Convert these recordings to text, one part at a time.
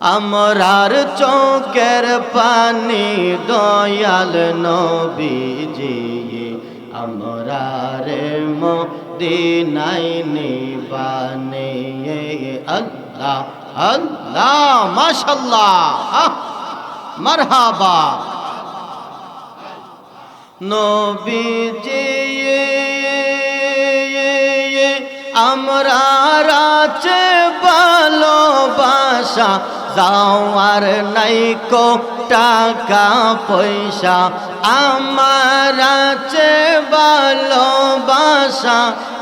আমরার চোখের পানি দয়াল নবীজি আমরার মদিনায় নিবানে আল্লাহ আল্লাহ মাশাআল্লাহ মারহাবা নবীজি আমরার আছে ভালোবাসা যাওয়ার নাইকো টাকা পয়সা আমার আছে ভালোবাসা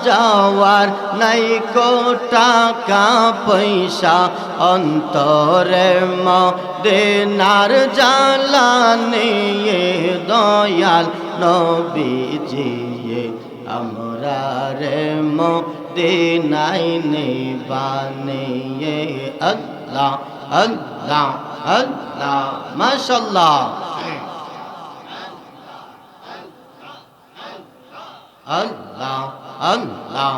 যাওয়ার নাইকো টাকা পয়সা অন্তরে মদিনার জ্বালানি দয়াল নবীজি আমরা রে মদিনায় নিবানে আল্লাহ আল্লাহ আল্লাহ মাশাআল্লাহ আল্লাহ আল্লাহ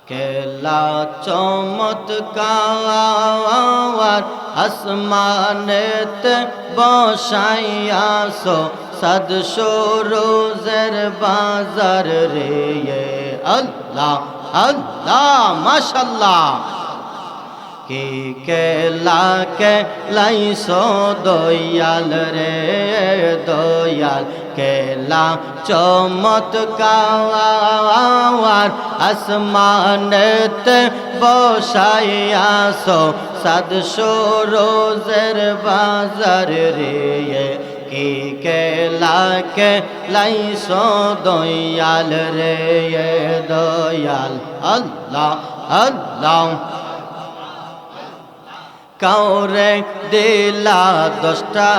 কেলা চমৎকার আসমানেতে বসাইয়াছো সাদশো রোজের বাজার রে আল্লাহ আল্লাহ মাশাআল্লাহ কি কেলা লাইসো দয়াল রে দয়াল কেলা চমৎকার আসমানেতে বসাইয়াছো সাদশো রোজের বাজার রে কি কেলা লাইসো দয়াল রে দয়াল আল্লাহ আল্লাহ কাউরে দিলা 10টা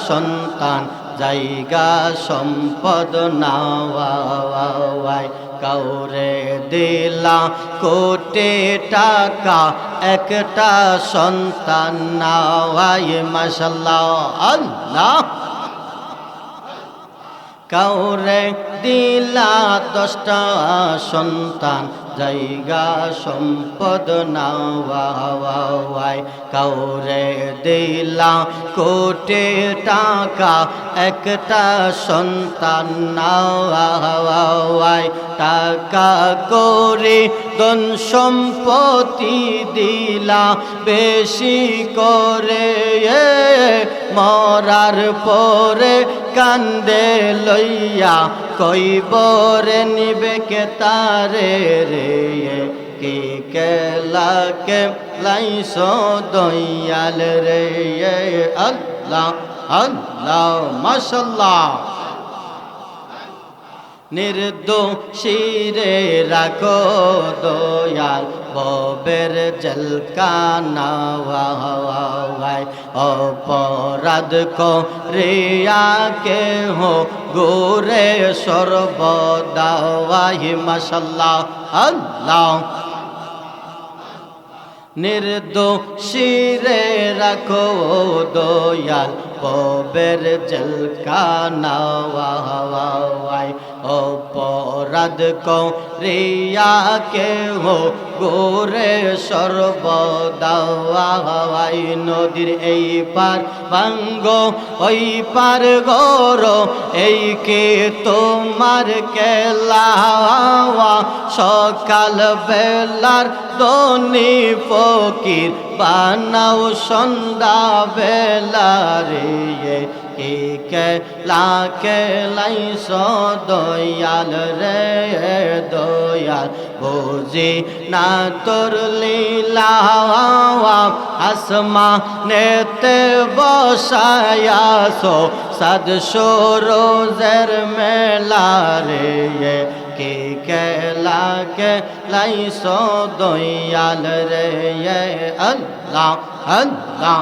সন্তান জায়গা সম্পদ নাওয়াই কাউরে দিলা কোটি টাকা একটা সন্তান নাওয়াই মাশাআল্লাহ আল্লাহ কাউরে দিলা 10টা সন্তান জায়গা সম্পদ নাওয়াই কাউরে দিলা কোটি টাকা একটা সন্তান নাওয়াই টাকা করে ধন সম্পত্তি দিলা বেশি করে মরার পরে কান্দে লইয়া কইবরে নিবে কে তারে রে কি কেলা লাইসো দয়াল রে আল্লাহ আল্লাহ মাশাআল্লাহ নির্দোষীরে রাখো দয়াল ববের জলকানাওয়াই অপরাধ করিয়া কেহ গোরে সর্বদাওয়াই মাশাআল্লাহ আল্লাহ নির্দোষীরে রাখো দয়াল ববের জলকানাওয়াই অপরাধ করিয়া কেহ গোরে সর্বদাওয়াই নদীর এই পার ভাঙ্গ ওই পার গর এই কে তোমার কেলা সকাল বেলার দনি ফকির বানাও সন্ধ্যা বেলা রে কে লাইসো দয়াল রে দয়াল বুঝি না তোর লীলা আসমানেতে বসায়াছো সাদশো রোজের মেলা রে কে লাইসো দয়াল রে আল্লাহ আল্লাহ